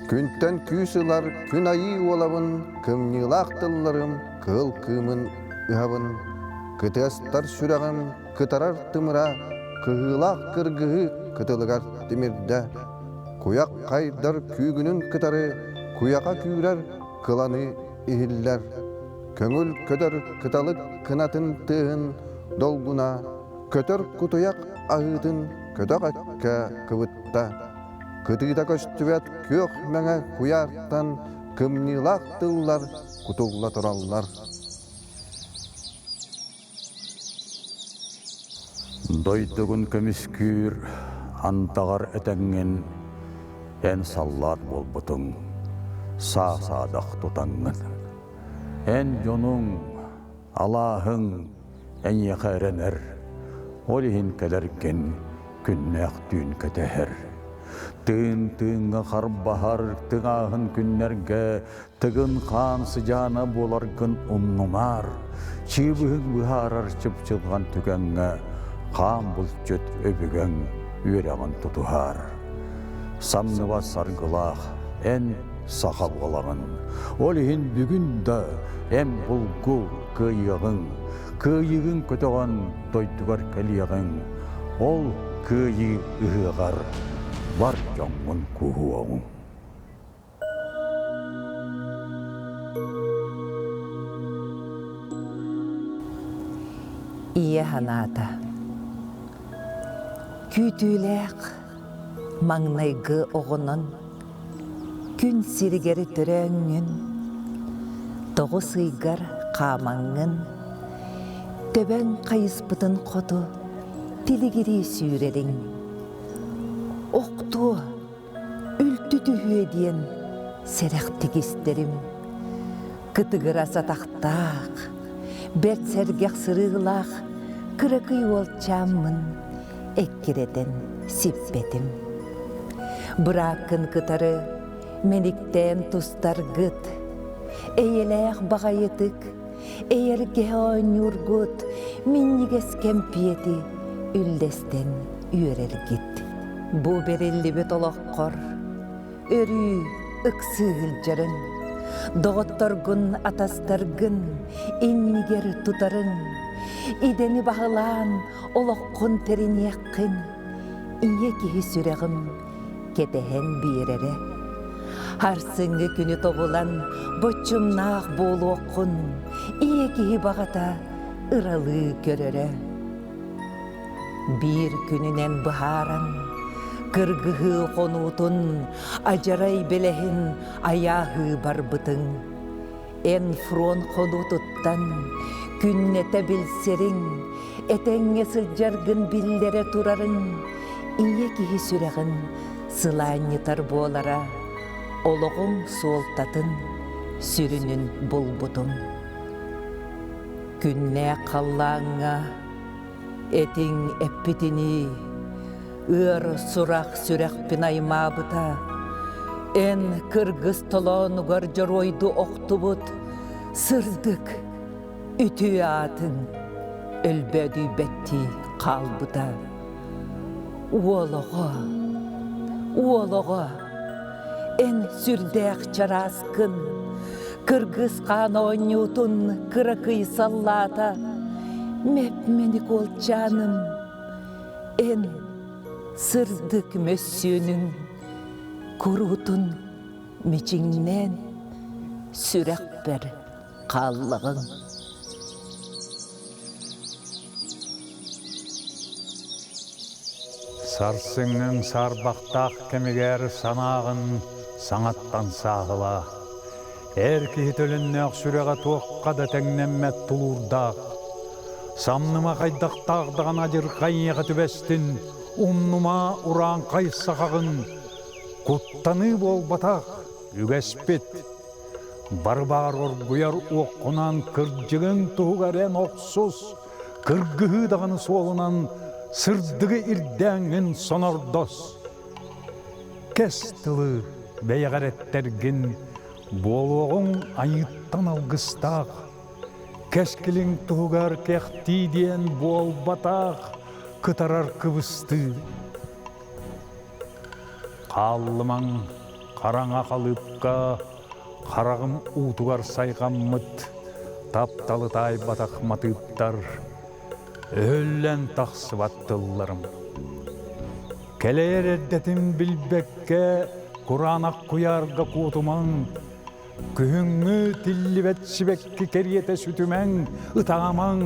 Күнтен күйсылар күн айы олабын, кымнылақтыларым кыл кымын ұхабын. Кытастар сүрағым кытарар тымыра, кығылақ кыргығы кытылығар демерді. Куяқ қайдар күйгінің кытары, куяқа күйрер кыланы ихиллер. Көңіл көтөр кыталық кынатын тыын долгуна, көтөр кутуяқ ағытын көтөк әкке кыбытта. Кытыйда көстүбәт көк мәңә куяртан кымнылақ тыллар кутуғла тұраллар. Дойдығын көміскүр антағар әтәңген ән саллар болбытың, сасадақ тұтаңын. Ән жонуң, алағың, ән еқәренер, олихин кәдерген күннәқ түйін кәтәхір. Тыын-тыынға қарбахар тыңағын күннерге, тыгын қан сыжана боларгын ұмнумар, чибығын бұхарар чып-чылған түгәңі, қан бұл жөт өбігің үйерағын тұтухар. Самныва сарғылақ, ән сақал болағын, олихин бүгін да әм бұлгу күйігін көтіған дойдығар кәлияғын, ол күйі ұғығар. Бар жоңын куғуағын. Ие ханата. Күтіләқ маңнайғы оғынын, күн сиргері түрәңін, тоғы сыйгар қамаңын, төбән қайыспытын қоты, тілігері сүйредің. Оқту, үлті түйеден сәрәқтігістерім. Кытығыра сатақтақ, бәрт сәргәқ сырығылақ, кырықый олчамын, әккереден сиппетім. Бұрақын кытары, меніктен тұстар ғыт, әйеләқ бағайытық, әйерге ойнюрғыт, миннігес кәмпиеті үлдестен үйерер гит. Бу берелли бет олаққор, өрі үксігіл жарын, доғыттарғын атастарғын, иннігер тұтарын, идені бағылан олаққын терін яққын, ие кехі сүрәғім кетехен бейірері. Арсыңғы күні тоғылан бөтчімнақ болу оқын, ие кехі бағата ыралы көрері. Bir күнінен бұхаран, кыргығы қонутын, ажарай белехін аяғы барбытың. Эн фрон қонутыттан, күннеті білсерің, әтәңе сылжарғын білдері тұрарын, ие кехі сүрәғын сыланетар болара, олығың солтатын сүрінін болбутың. Күнне қаллаңа, этиң эппитини, ыр сурақ сүрәқпін аймабыта, ән кыргыз толон ғаржар ойду оқтубыт, сырдық үті атын өлбәді бәтті қалбыта. Уолығы, ән сүрдәқ чараскын, кыргыз қан ойнютын кырақый саллата, Мәпменік ол жаным, ән сырдық мөссінің күрутын мечіңнен сүрәқ бір қаллығың. Сарсыңның сарбақтақ кемегер санағын саңаттан сағыла. Әркей төліннәқ сүрәға тоққа да тәңнәммәт тұлурдақ. Самныма қайдақтағдаған ажыр қайыға түбәстін, ұмнума ұран қайсақағын, құттаны бол батақ, үгәспет. Барбар оргуяр оқынан кыржығын тұғарен оқсыз, кыргығы дағаны солынан сырдығы ирдәңін сонордос. Кәстілі бәйғареттергін болуғын айыттан алғыстақ, Кәшкілің тұғар кәқтиден бол батақ, кытарар кыбысты. Қаллымаң қараңа қалыпқа, қарағым утугар сайғаммыт, тапталытай батақ матыптар, өллән тақсыбаттыларым. Келер әрдетім білбекке, Құранақ құярға қутымаң, күхіңі тиллібәтшібекке кериеті сүтімәң, ұтағамаң,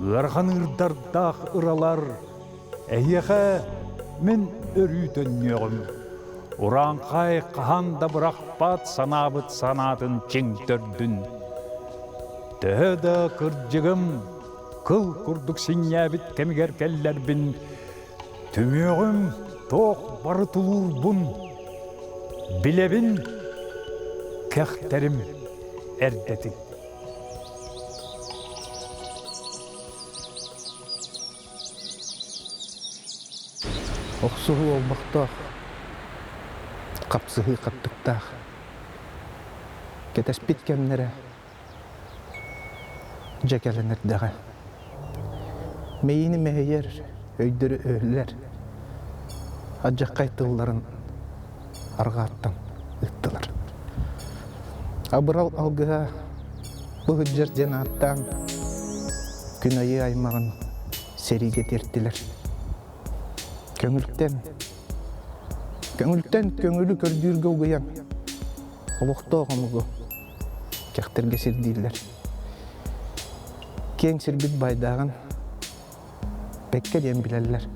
ұрған ұрдардақ ұралар, әйеқі мен өрүйтін неғым. Уранқай қағанда бұрақпат санабыт санатын чеңтірдің. Тәді күрджігім, қыл күрдік синябіт кәмігер кәлләрбін, түмеғім тоқ бары тұлур бұн, білебін кәқтәрім әрдетің. Оқсығы олмақтақ, қапсығы қаттықтақ, кетәспет кәмнері, жәкәлінірдіға. Мейіні мәйер, өйдірі өйлер, аджаққай тылларын арғаттан ұттылар. Абырал алғыға бұғыджар жанаттан күн айы аймағын сериге тертілер. Көңілтен көңілі көрдүргі ұғыян, олықты оғымығы кәқтерге сердейлер. Кең сербет байдағын бәкке ден білелер.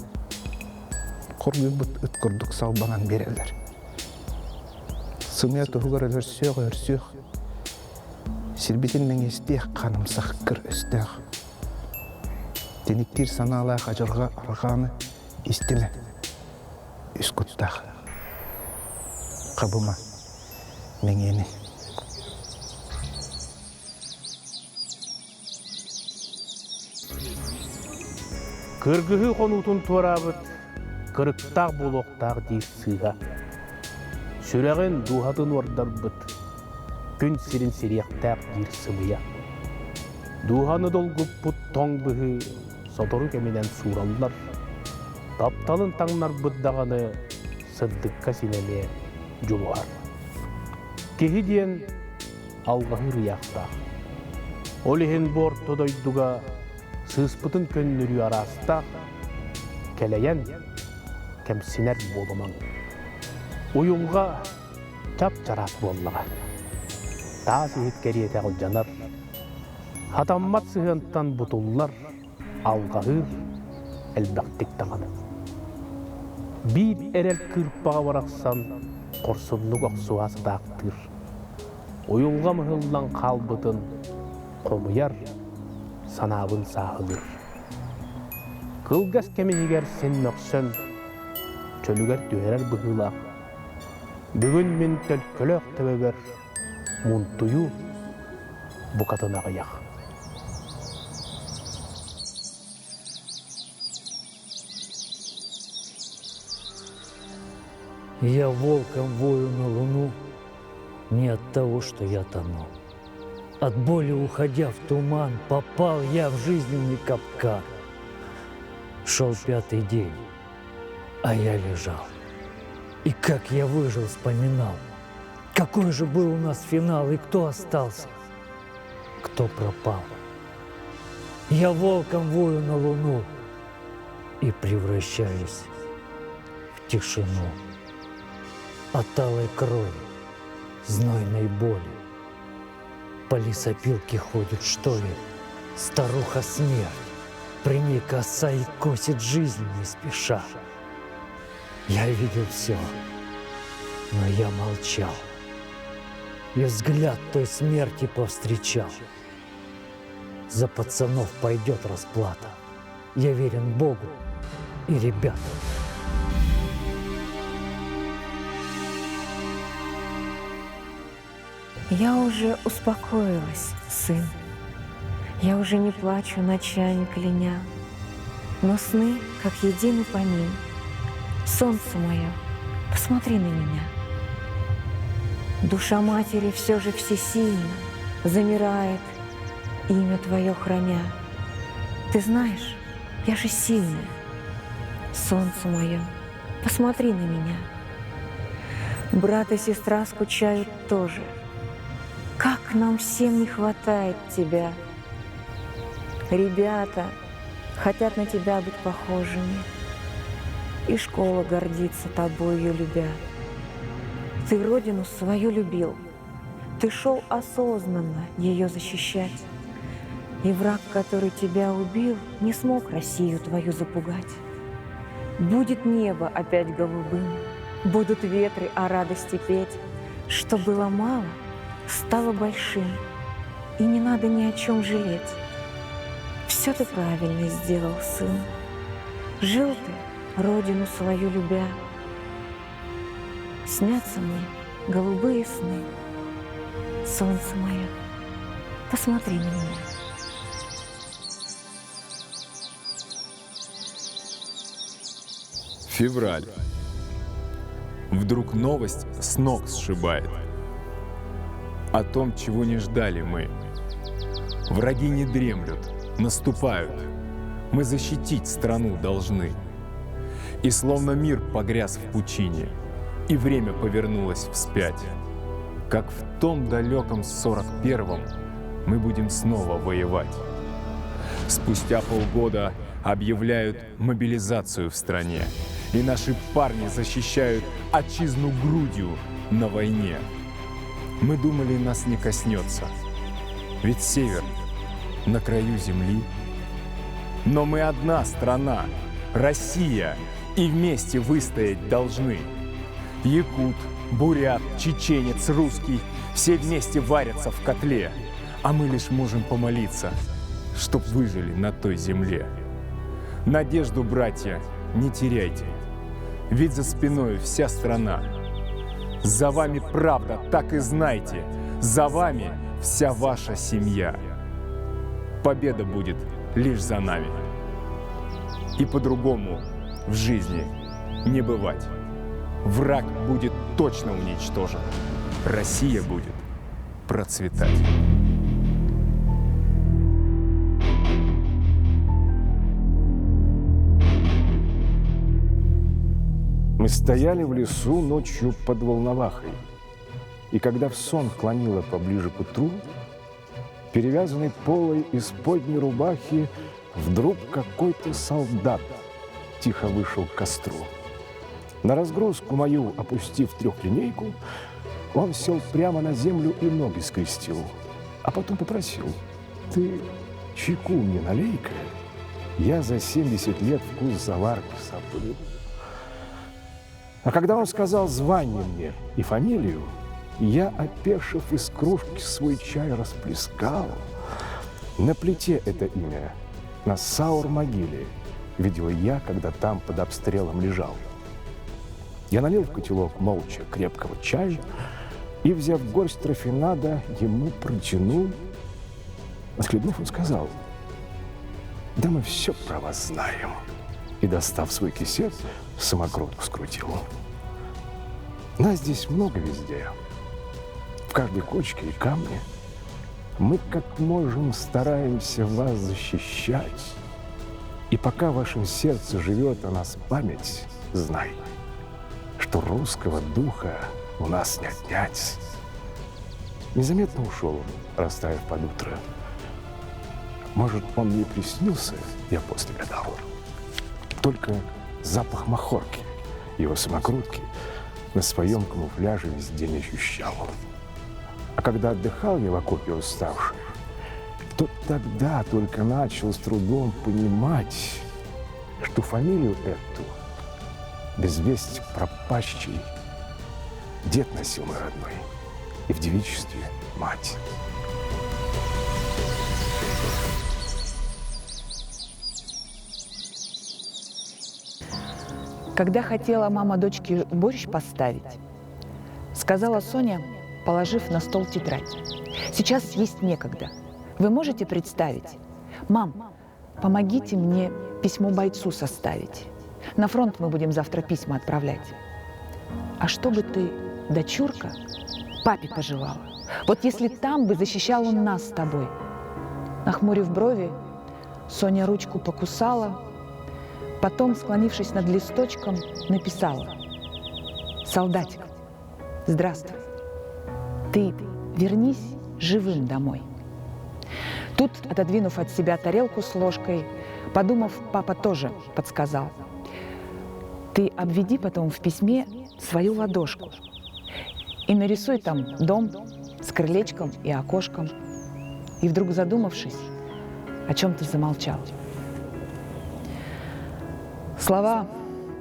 Құрғы бұт үткірдік салбаған берелер. Сымия тұғығыр өрсөг, сербетін мәңестег қаным саққыр өстәг. Деніктер саналақ ажырға арғаны истеме үс құттақ. Қабыма мәңені. Кыргығы қонутын туарабыт, кырықтақ болуқтақ дейір сыға. Сүрәғын дұғатын ордар бұт, күн сирин сирияқтақ дейір сымыя. Дұғаны долғып бұт тоң бұғы, сотору кәменен сураллар. Тапталын таңнар бұддағаны сырдыққа сенеме жолуар. Кехи дейін алғағы рияқтақ. Олихен бор тодойдуға сыспытын көннүрі арастақ, кәләйен кәмсінер болымаң. Уюлға чап-чарас боллаға. Таа сүйет кәриеті ғыл жанар. Хатаммат сығынттан бұтуллар алғағыр әлбәқтік тағаны. Бейт әрәл кырпаға барақсан қорсынлық оқсуасы дақтыр. Уюлға мұхылдан қалбытын қомыяр санабын сағылыр. Кылгас кәмегер сен мөксөн, чөлігер түйерер бұғылақ. Бүгін мен төлкөлөк төбегер, мұнтую бұқатын ағаяқ. Я волком вою на луну не от того, что я тону. От боли уходя в туман, попал я в жизненный капкан. Шел 5-й день, а я лежал. И как я выжил, вспоминал. Какой же был у нас финал, и кто остался, кто пропал. Я волком вою на луну и превращаюсь в тишину. От алой крови, знойной боли. По лесопилке ходит, что ли, старуха смерть. При ней коса и косит жизнь не спеша. Я видел все, но я молчал. И взгляд той смерти повстречал. За пацанов пойдет расплата. Я верен Богу и ребятам. Я уже успокоилась, сын. Я уже не плачу ночами кляня, но сны, как единый помин. Солнце мое, посмотри на меня. Душа матери все же всесильна, замирает, имя твое храня. Ты знаешь, я же сильная. Солнце мое, посмотри на меня. Брат и сестра скучают тоже. Как нам всем не хватает тебя. Ребята хотят на тебя быть похожими. И школа гордится тобою, любя. Ты родину свою любил. Ты шел осознанно ее защищать. И враг, который тебя убил, не смог Россию твою запугать. Будет небо опять голубым, будут ветры о радости петь. Что было мало, стало большим, и не надо ни о чем жалеть. Все ты правильно сделал, сын. Жил ты, родину свою любя. Снятся мне голубые сны. Солнце мое, посмотри на меня. Февраль. Вдруг новость с ног сшибает. О том, чего не ждали мы. Враги не дремлют, наступают. Мы защитить страну должны. И словно мир погряз в пучине, и время повернулось вспять. Как в том далеком 41-м мы будем снова воевать. Спустя полгода объявляют мобилизацию в стране. И наши парни защищают отчизну грудью на войне. Мы думали, нас не коснется, ведь север на краю земли. Но мы одна страна, Россия, и вместе выстоять должны. Якут, бурят, чеченец, русский — все вместе варятся в котле, а мы лишь можем помолиться, чтоб выжили на той земле. Надежду, братья, не теряйте, ведь за спиной вся страна. За вами правда, так и знайте, за вами вся ваша семья. Победа будет лишь за нами. И по-другому в жизни не бывать. Враг будет точно уничтожен. Россия будет процветать. Мы стояли в лесу ночью под Волновахой, и когда в сон клонило поближе к утру, перевязанный полой исподней рубахи, вдруг какой-то солдат тихо вышел к костру. На разгрузку мою, опустив трехлинейку, он сел прямо на землю и ноги скрестил, а потом попросил: «Ты чайку мне налей-ка, я за 70 лет вкус заварки забыл». А когда он сказал звание мне и фамилию, я, опешив, из кружки свой чай расплескал. На плите это имя, на Саур-могиле, видел я, когда там под обстрелом лежал. Я налил в котелок молча крепкого чая и, взяв горсть трофинада, ему протянул. Отхлебнув, он сказал: «Да мы все про вас знаем». И, достав свой кисет, самокрутку скрутил. Нас здесь много везде, в каждой кочке и камне. Мы как можем стараемся вас защищать. И пока в вашем сердце живет о нас память, знай, что русского духа у нас не отнять. Незаметно ушел он, растаяв под утро. Может, он мне приснился, я после гадал. Только запах махорки, его самокрутки, на своем камуфляже весь день ощущал. А когда отдыхал я в окопе уставший, то тогда только начал с трудом понимать, что фамилию эту, без вести пропащий, дед носил мой родной, и в девичестве мать. Когда хотела мама дочке борщ поставить, сказала Соня, положив на стол тетрадь: «Сейчас есть некогда. Вы можете представить? Мам, помогите мне письмо бойцу составить. На фронт мы будем завтра письма отправлять. А чтобы ты, дочурка, папе пожелала. Вот если там бы защищал он нас с тобой». Нахмурив брови, Соня ручку покусала, потом, склонившись над листочком, написала: «Солдатик, здравствуй. Ты вернись живым домой. Тут, отодвинув от себя тарелку с ложкой, подумав, папа тоже подсказал. Ты обведи потом в письме свою ладошку и нарисуй там дом с крылечком и окошком. И вдруг, задумавшись, о чем-то замолчал. Слова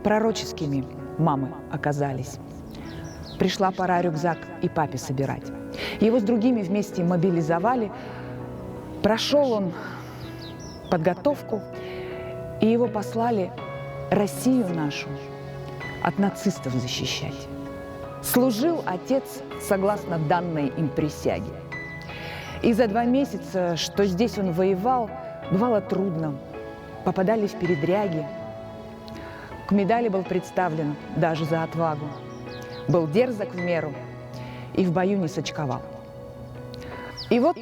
пророческими мамы оказались. Пришла пора рюкзак и папе собирать. Его с другими вместе мобилизовали. Прошел он подготовку, и его послали Россию нашу от нацистов защищать. Служил отец согласно данной им присяге. И за 2 месяца, что здесь он воевал, бывало трудно. Попадали в передряги. К медали был представлен даже за отвагу. Был дерзок в меру и в бою не сочковал. И вот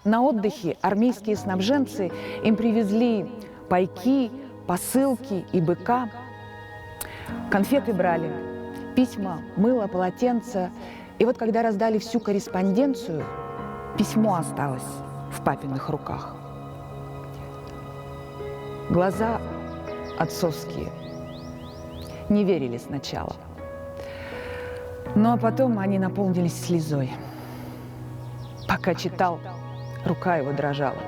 на отдыхе армейские снабженцы им привезли пайки, посылки и быка. Конфеты брали, письма, мыло, полотенца. И вот когда раздали всю корреспонденцию, письмо осталось в папиных руках. Глаза отцовские не верили сначала. Ну а потом они наполнились слезой. Пока читал, рука его дрожала.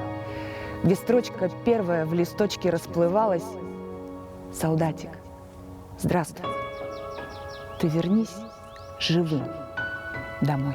Где строчка первая в листочке расплывалась: «Солдатик, здравствуй, ты вернись живым домой».